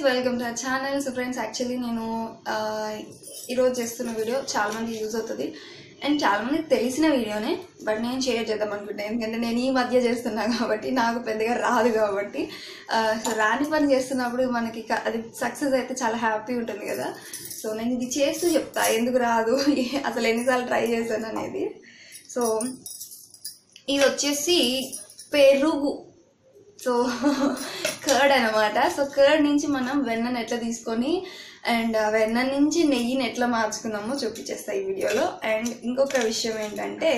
Welcome to our channel. So friends, actually నేను ఈరోజు చేస్తున్న వీడియో చాలా మందికి యూజ్ అవుతుంది అండ్ చాలా మందికి తెలిసిన వీడియోనే. బట్ నేను షేర్ చేద్దాం అనుకుంటాను, ఎందుకంటే నేను ఈ మధ్య చేస్తున్నా కాబట్టి నాకు పెద్దగా రాదు కాబట్టి. సో రాని పని చేస్తున్నప్పుడు మనకి అది సక్సెస్ అయితే చాలా హ్యాపీ ఉంటుంది కదా. సో నేను ఇది చేస్తూ చెప్తా ఎందుకు రాదు, అసలు ఎన్నిసార్లు ట్రై చేశాను అనేది. సో ఇది వచ్చేసి పెరుగు, సో కర్డ్ అనమాట. సో కర్డ్ నుంచి మనం వెన్నను ఎట్లా తీసుకొని అండ్ వెన్న నుంచి నెయ్యిని ఎట్లా మార్చుకున్నామో చూపించేస్తా ఈ వీడియోలో. అండ్ ఇంకొక విషయం ఏంటంటే,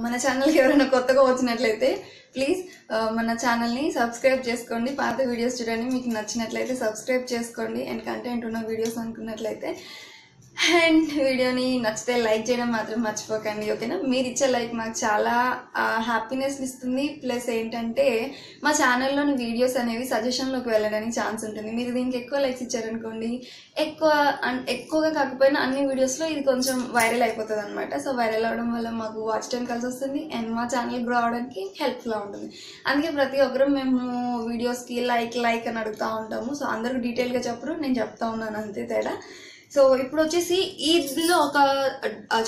మన ఛానల్కి ఎవరైనా కొత్తగా వచ్చినట్లయితే ప్లీజ్ మన ఛానల్ని సబ్స్క్రైబ్ చేసుకోండి. పాత వీడియోస్ చూడండి, మీకు నచ్చినట్లయితే సబ్స్క్రైబ్ చేసుకోండి. అండ్ కంటెంట్ ఉన్న వీడియోస్ అనుకున్నట్లయితే అండ్ వీడియోని నచ్చితే లైక్ చేయడం మాత్రం మర్చిపోకండి, ఓకేనా? మీరు ఇచ్చే లైక్ మాకు చాలా హ్యాపీనెస్ ఇస్తుంది. ప్లస్ ఏంటంటే మా ఛానల్లోని వీడియోస్ అనేవి సజెషన్లోకి వెళ్ళడానికి ఛాన్స్ ఉంటుంది. మీరు దీనికి ఎక్కువ లైక్స్ ఇచ్చారనుకోండి, ఎక్కువగా కాకపోయినా అన్ని వీడియోస్లో ఇది కొంచెం వైరల్ అయిపోతుంది అనమాట. సో వైరల్ అవడం వల్ల మాకు వాచ్ టైం కలిసి వస్తుంది అండ్ మా ఛానల్ గ్రో అవడానికి హెల్ప్ఫుల్గా ఉంటుంది. అందుకే ప్రతి ఒక్కరు మేము వీడియోస్కి లైక్ అని అడుగుతూ ఉంటాము. సో అందరూ డీటెయిల్గా చెప్పరు, నేను చెప్తా ఉన్నాను అంతే తేడా. సో ఇప్పుడు వచ్చేసి ఇందులో ఒక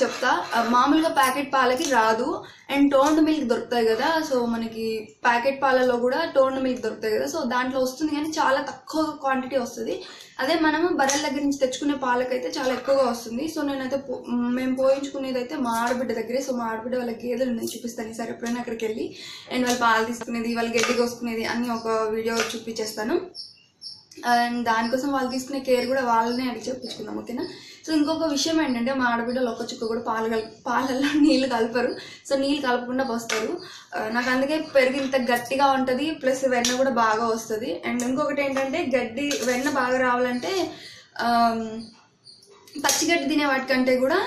చెప్తా. మామూలుగా ప్యాకెట్ పాలకి రాదు అండ్ టోన్డ్ మిల్క్ దొరుకుతాయి కదా. సో మనకి ప్యాకెట్ పాలలో కూడా టోన్డ్ మిల్క్ దొరుకుతాయి కదా. సో దాంట్లో వస్తుంది కానీ చాలా తక్కువ క్వాంటిటీ వస్తుంది. అదే మనము బర్రెల దగ్గర నుంచి తెచ్చుకునే పాలకైతే చాలా ఎక్కువగా వస్తుంది. సో నేనైతే మేము పోయించుకునేది అయితే మా ఆడబిడ్డ దగ్గరే. సో మా ఆడబిడ్డ వాళ్ళ గేదెలు నేను చూపిస్తాను ఈసారి ఎప్పుడైనా అక్కడికి వెళ్ళి. అండ్ వాళ్ళు పాలు తీసుకునేది, వాళ్ళు గడ్డి కోసుకునేది అన్నీ ఒక వీడియో చూపించేస్తాను. అండ్ దానికోసం వాళ్ళు తీసుకునే కేర్ కూడా వాళ్ళనే అడిగి చెప్పించుకున్నాం, ఓకేనా? సో ఇంకొక విషయం ఏంటంటే, మా ఆడబిడ్డలు ఒక్క చుక్క కూడా పాలల్లో నీళ్ళు కలపరు. సో నీళ్ళు కలపకుండా పోస్తారు. నాకు అందుకే పెరుగు ఇంత గట్టిగా ఉంటుంది, ప్లస్ వెన్న కూడా బాగా వస్తుంది. అండ్ ఇంకొకటి ఏంటంటే, వెన్న బాగా రావాలంటే పచ్చిగడ్డి తినే వాటికంటే కూడా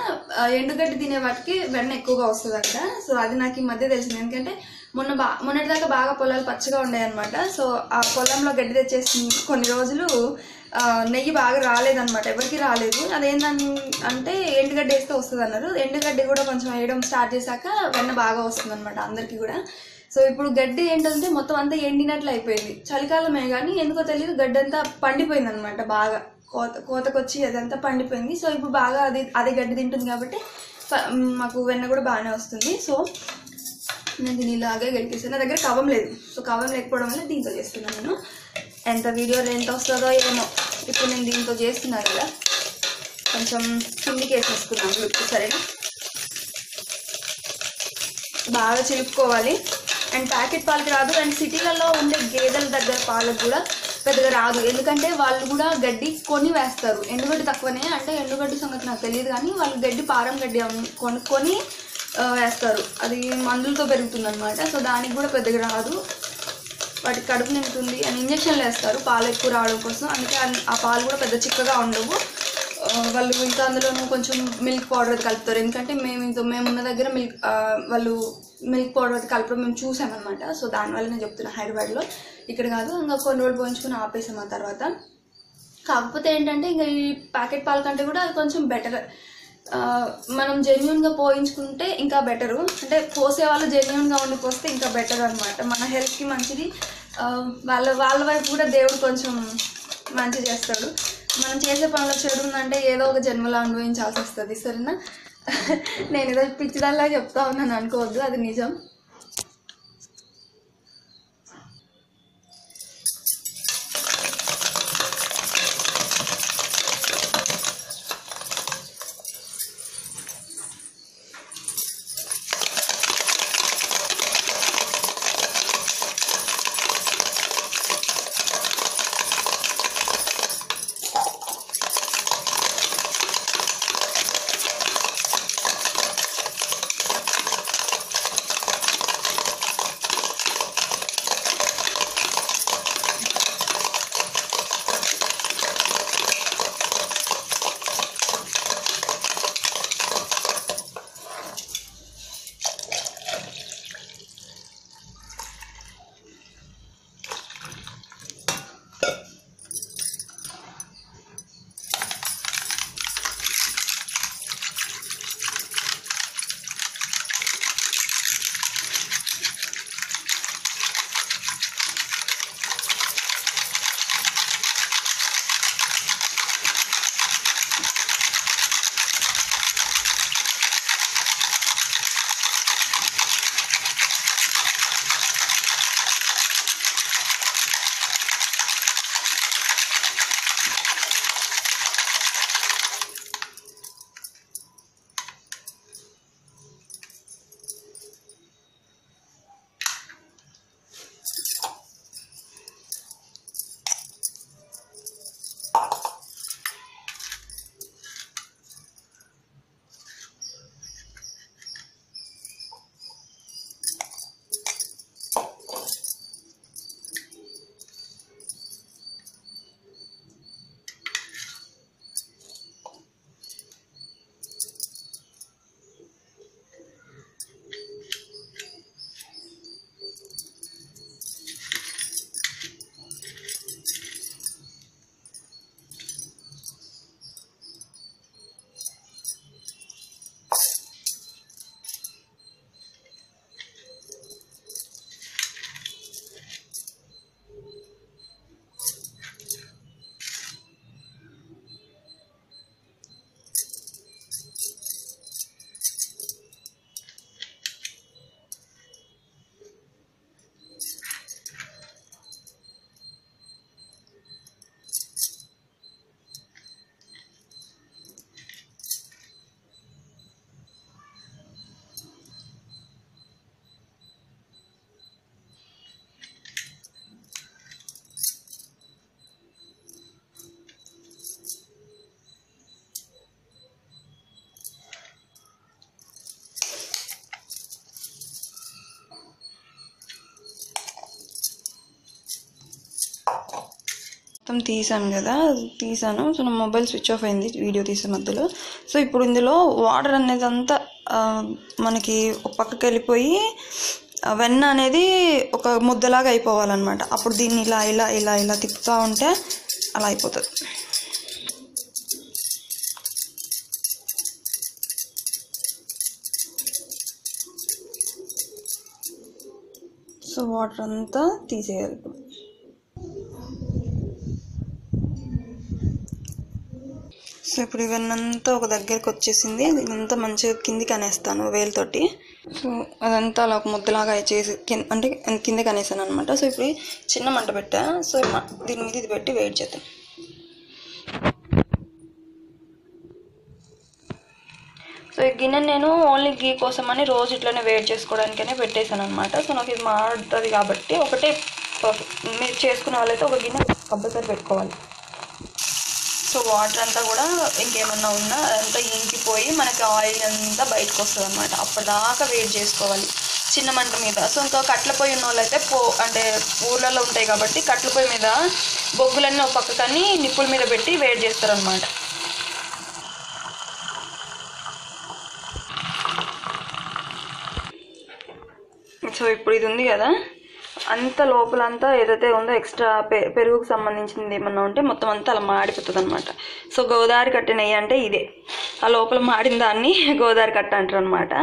ఎండుగడ్డి తినే వాటికి వెన్న ఎక్కువగా వస్తుంది అక్కడ. సో అది నాకు ఈ మధ్య తెలిసింది, ఎందుకంటే మొన్నటిదాకా బాగా పొలాలు పచ్చగా ఉన్నాయి అనమాట. సో ఆ పొలంలో గడ్డి తెచ్చేసి కొన్ని రోజులు నెయ్యి బాగా రాలేదనమాట, ఎవరికి రాలేదు. అదేంటని అంటే ఎండుగడ్డి వేస్తే వస్తుంది అన్నారు. ఎండుగడ్డి కూడా కొంచెం వేయడం స్టార్ట్ చేశాక వెన్న బాగా వస్తుంది అనమాట అందరికీ కూడా. సో ఇప్పుడు గడ్డి ఏంటంటే మొత్తం అంతా ఎండినట్లు అయిపోయింది. చలికాలమే కానీ ఎందుకో తెలియదు గడ్డి అంతా పండిపోయింది అనమాట, బాగా కోతకొచ్చి అదంతా పండిపోయింది. సో ఇప్పుడు బాగా అదే గడ్డి తింటుంది కాబట్టి మాకు వెన్న కూడా బాగానే వస్తుంది. సో నేను దీన్ని ఇలాగే గెలిపిస్తాను. నా దగ్గర కవం లేదు, సో కవం లేకపోవడం వల్ల దీంతో చేస్తున్నాను నేను. ఎంత వీడియోలో ఎంత వస్తుందో ఏమో. ఇప్పుడు నేను దీంతో చేస్తున్నాను కదా, కొంచెం కిందికి వేసేసుకున్నాను సరేనా. బాగా చిలుపుకోవాలి. అండ్ ప్యాకెట్ పాలకి రాదు. అండ్ సిటీలలో ఉండే గేదెల దగ్గర పాలకు కూడా పెద్దగా రాదు, ఎందుకంటే వాళ్ళు కూడా గడ్డి కొని వేస్తారు. ఎండుగడ్డి తక్కువనే, అంటే ఎండుగడ్డి సంగతి నాకు తెలియదు కానీ వాళ్ళు గడ్డి పారం గడ్డి కొనుక్కొని వేస్తారు. అది మందులతో పెరుగుతుంది అనమాట. సో దానికి కూడా పెద్దగా రాదు, వాటికి కడుపు నింపుతుంది అని ఇంజక్షన్లు వేస్తారు పాలు ఎక్కువ రావడం కోసం. అందుకే ఆ పాలు కూడా పెద్ద చిక్కగా ఉండవు. వాళ్ళు ఇంకా అందులోనూ కొంచెం మిల్క్ పౌడర్ అది కలుపుతారు, ఎందుకంటే మేమున్న దగ్గర వాళ్ళు మిల్క్ పౌడర్ అది కలపడం మేము చూసామన్నమాట. సో దానివల్ల నేను చెప్తున్నా, హైదరాబాద్లో ఇక్కడ కాదు. ఇంకా కొన్ని రోజులు పోయించుకుని ఆపేసాం ఆ తర్వాత. కాకపోతే ఏంటంటే ఇంకా ఈ ప్యాకెట్ పాల కంటే కూడా అది కొంచెం బెటర్. మనం జెన్యున్గా పోయించుకుంటే ఇంకా బెటరు, అంటే పోసే వాళ్ళు జెన్యున్గా ఉండి పోస్తే ఇంకా బెటర్ అనమాట. మన హెల్త్కి మంచిది. వాళ్ళ వైపు కూడా దేవుడు కొంచెం మంచి చేస్తాడు. మనం చేసే పనులు చెడు ఉందంటే ఏదో ఒక జన్మలో అనుభవించాల్సి వస్తుంది, సరేనా? నేను ఏదో పిచ్చిదాల్లా చెప్తా ఉన్నాను అనుకోవద్దు, అది నిజం. మొత్తం తీసాను కదా, తీసాను. సో నా మొబైల్ స్విచ్ ఆఫ్ అయింది వీడియో తీసే మధ్యలో. సో ఇప్పుడు ఇందులో వాటర్ అనేది అంతా మనకి ఒక పక్కకి వెళ్ళిపోయి వెన్న అనేది ఒక ముద్దలాగా అయిపోవాలన్నమాట. అప్పుడు దీన్ని ఇలా ఇలా ఇలా ఇలా తిప్పుతూ ఉంటే అలా అయిపోతుంది. సో వాటర్ అంతా తీసేయాలి ఇప్పుడు. సో ఇప్పుడు ఇవన్నంతా ఒక దగ్గరికి వచ్చేసింది. ఇదంతా మంచిగా కిందికి అనేస్తాను వేలుతోటి. సో అదంతా అలా ఒక ముద్దలాగా చేసి అంటే కిందకి అనేసాను అనమాట. సో ఇప్పుడు చిన్న మంట పెట్టా. సో దీని మీద ఇది పెట్టి వెయిట్ చేద్దాం. సో ఈ గిన్నె నేను ఓన్లీ గీ కోసం అని రోజు ఇట్లనే వేడి చేసుకోవడానికనే పెట్టేశాను అనమాట. సో నాకు ఇది మాడుతుంది కాబట్టి ఒకటే మీరు చేసుకునే వాళ్ళైతే ఒక గిన్నె కంపల్సరీ పెట్టుకోవాలి. సో వాటర్ అంతా కూడా ఇంకేమన్నా ఉన్నా అదంతా ఇంకిపోయి మనకి ఆయిల్ అంతా బయటకు వస్తుంది అనమాట. అప్పటిదాకా వేడి చేసుకోవాలి చిన్న మంట మీద. సో ఇంకా కట్ల పొయ్యి ఉన్న వాళ్ళైతే అంటే ఊర్లలో ఉంటాయి కాబట్టి కట్ల పొయ్యి మీద బొగ్గులన్నీ ఒక పక్కకని నిప్పుల మీద పెట్టి వేడి చేస్తారు అనమాట. సో ఇప్పుడు ఇది ఉంది కదా, అంత లోపలంతా ఏదైతే ఉందో ఎక్స్ట్రా పెరుగుకు సంబంధించింది ఏమన్నా ఉంటే మొత్తం అంతా అలా మాడిపోతుంది అనమాట. సో గోదావరి కట్ట నెయ్యి అంటే ఇదే. ఆ లోపల మాడిన దాన్ని గోదావరి కట్ట అంటారు అనమాట.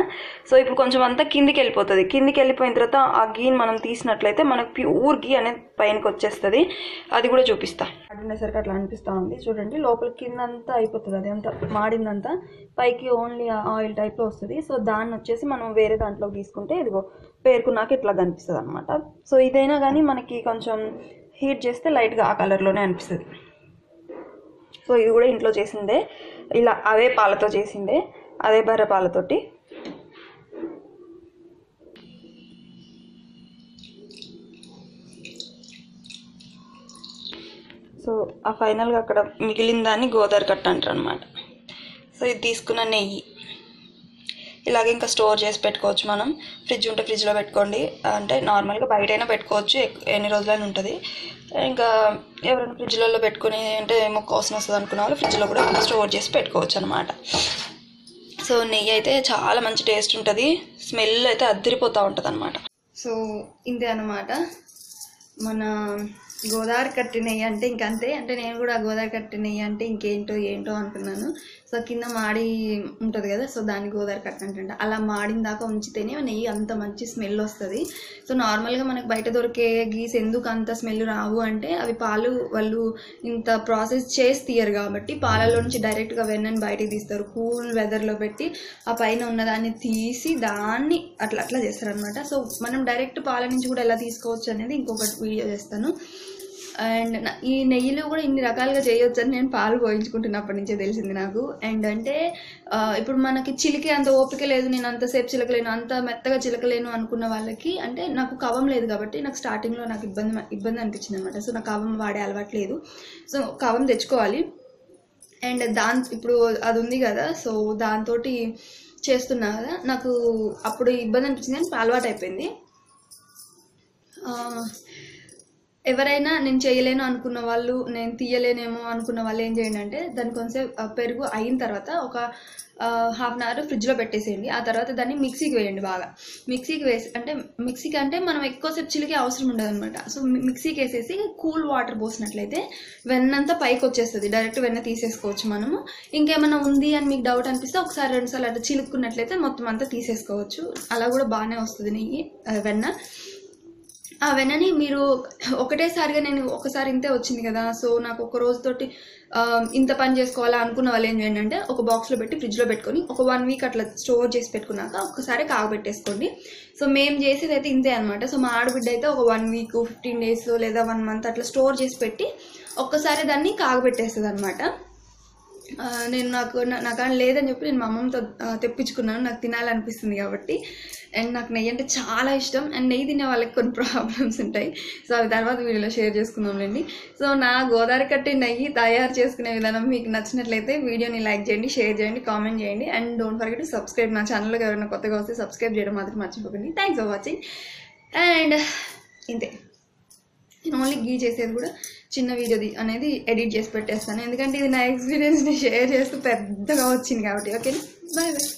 సో ఇప్పుడు కొంచెం అంతా కిందికి వెళ్ళిపోతుంది. కిందికి వెళ్ళిపోయిన తర్వాత ఆ గీని మనం తీసినట్లయితే మనకు ప్యూర్ గీ అనేది పైనకి వచ్చేస్తుంది. అది కూడా చూపిస్తా. మాడినసరికి అట్లా అనిపిస్తూ ఉంది చూడండి. లోపల కింద అంతా అయిపోతుంది, అది అంతా మాడిందంతా పైకి ఓన్లీ ఆయిల్ టైప్లో వస్తుంది. సో దాన్ని వచ్చేసి మనం వేరే దాంట్లో తీసుకుంటే ఇదిగో పేరుకున్నాక ఇట్లా కనిపిస్తుంది అనమాట. సో ఇదైనా కానీ మనకి కొంచెం హీట్ చేస్తే లైట్గా ఆ కలర్లోనే అనిపిస్తుంది. సో ఇది కూడా ఇంట్లో చేసిందే, ఇలా అవే పాలతో చేసిందే, అదే బర్రె పాలతోటి. సో ఆ ఫైనల్గా అక్కడ మిగిలిన దాన్ని గోదావరి కట్ట అంటారు అనమాట. సో ఇది తీసుకున్న నెయ్యి ఇలాగే ఇంకా స్టోర్ చేసి పెట్టుకోవచ్చు. మనం ఫ్రిడ్జ్ ఉంటే ఫ్రిడ్జ్లో పెట్టుకోండి, అంటే నార్మల్గా బయట అయినా పెట్టుకోవచ్చు, ఎన్ని రోజులైనా ఉంటుంది. ఇంకా ఎవరైనా ఫ్రిడ్జ్లలో పెట్టుకుని అంటే ఏమో కోసం వస్తుంది అనుకున్న వాళ్ళు ఫ్రిడ్జ్లో కూడా స్టోర్ చేసి పెట్టుకోవచ్చు అనమాట. సో నెయ్యి అయితే చాలా మంచి టేస్ట్ ఉంటుంది, స్మెల్ అయితే అద్దరిపోతూ ఉంటుంది అనమాట. సో ఇంతే అనమాట మన గోదావరి కట్ట నెయ్యి అంటే ఇంకంతే. అంటే నేను కూడా గోదావరి కట్ట నెయ్యి అంటే ఏంటో అనుకున్నాను. సో కింద మాడి ఉంటుంది కదా, సో దాన్ని గోదావరి కట్ట అంటే అలా మాడిన దాకా ఉంచితేనే నెయ్యి అంత మంచి స్మెల్ వస్తుంది. సో నార్మల్గా మనకు బయట దొరికే గీస్ ఎందుకు అంత స్మెల్ రావు అంటే అవి పాలు వాళ్ళు ఇంత ప్రాసెస్ చేసి తీయరు కాబట్టి పాలలో నుంచి డైరెక్ట్గా వెన్నని బయటికి తీస్తారు. కూల్ వెదర్లో పెట్టి ఆ పైన ఉన్నదాన్ని తీసి దాన్ని అట్లా చేస్తారు అనమాట. సో మనం డైరెక్ట్ పాల నుంచి కూడా ఎలా తీసుకోవచ్చు అనేది ఇంకొకటి వీడియో చేస్తాను. అండ్ ఈ నెయ్యిలో కూడా ఇన్ని రకాలుగా చేయొచ్చు అని నేను పాలు పోయించుకుంటున్నప్పటి నుంచే తెలిసింది నాకు. అండ్ అంటే ఇప్పుడు మనకి చిలికే అంత ఓపిక లేదు, నేను అంతసేపు చిలకలేను, అంత మెత్తగా చిలకలేను అనుకున్న వాళ్ళకి, అంటే నాకు కవం లేదు కాబట్టి నాకు స్టార్టింగ్లో నాకు ఇబ్బంది అనిపించింది అనమాట. సో నాకు కవం వాడే అలవాటు లేదు. సో కవం తెచ్చుకోవాలి. అండ్ ఇప్పుడు అది ఉంది కదా, సో దాంతో చేస్తున్నా కదా, నాకు అప్పుడు ఇబ్బంది అనిపించింది కానీ అలవాటు అయిపోయింది. ఎవరైనా నేను చేయలేను అనుకున్న వాళ్ళు, నేను తీయలేనేమో అనుకున్న వాళ్ళు ఏం చేయండి అంటే దాన్ని కొంచెం పెరుగు అయిన తర్వాత ఒక హాఫ్ అన్ అవర్ ఫ్రిడ్జ్లో పెట్టేసేయండి. ఆ తర్వాత దాన్ని మిక్సీకి వేయండి. బాగా మిక్సీకి వేసి మిక్సీకి అంటే మనం ఎక్కువసేపు చిలికే అవసరం ఉండదు అనమాట. సో మిక్సీకి వేసేసి కూల్ వాటర్ పోసినట్లయితే వెన్నంతా పైకి వచ్చేస్తుంది, డైరెక్ట్ వెన్న తీసేసుకోవచ్చు మనము. ఇంకేమైనా ఉంది అని మీకు డౌట్ అనిపిస్తే ఒకసారి 2 సార్లు అట్లా చిలుక్కున్నట్లయితే మొత్తం అంతా తీసేసుకోవచ్చు. అలా కూడా బాగానే వస్తుంది నెయ్యి వెన్న. ఆ వెన్నని మీరు ఒకటేసారిగా నేను ఒకసారి ఇంతే వచ్చింది కదా, సో నాకు ఒక రోజుతోటి ఇంత పని చేసుకోవాలా అనుకున్న వాళ్ళు ఏం చేయండి అంటే ఒక బాక్స్లో పెట్టి ఫ్రిడ్జ్లో పెట్టుకొని ఒక 1 వీక్ అట్లా స్టోర్ చేసి పెట్టుకున్నాక ఒక్కసారి కాగబెట్టేసుకోండి. సో మేము చేసేది అయితే ఇంతే అనమాట. సో మా ఆడబిడ్డ అయితే ఒక 1 వీక్ 15 డేస్ లేదా 1 మంత్ అట్లా స్టోర్ చేసి పెట్టి ఒక్కసారి దాన్ని కాగబెట్టేస్తుంది అనమాట. నేను నాకు లేదని చెప్పి నేను మా అమ్మమ్మతో తెప్పించుకున్నాను, నాకు తినాలనిపిస్తుంది కాబట్టి. అండ్ నాకు నెయ్యి అంటే చాలా ఇష్టం. అండ్ నెయ్యి తినే వాళ్ళకి కొన్ని ప్రాబ్లమ్స్ ఉంటాయి, సో అవి తర్వాత వీడియోలో షేర్ చేసుకుందాంలేండి. సో నా గోదావరి కట్టే నెయ్యి తయారు చేసుకునే విధానం మీకు నచ్చినట్లయితే వీడియోని లైక్ చేయండి, షేర్ చేయండి, కామెంట్ చేయండి. And don't forget to subscribe. నా ఛానల్లోకి ఎవరైనా కొత్తగా వస్తే సబ్స్క్రైబ్ చేయడం మాత్రం మర్చిపోకండి. Thanks for watching. అండ్ ఇంతే, నేను ఓన్లీ గీ చేసేది కూడా చిన్న వీడియో అనేది ఎడిట్ చేసి పెట్టేస్తాను, ఎందుకంటే ఇది నా ఎక్స్పీరియన్స్ని షేర్ చేస్తూ పెద్దగా వచ్చింది కాబట్టి. Okay, bye bye.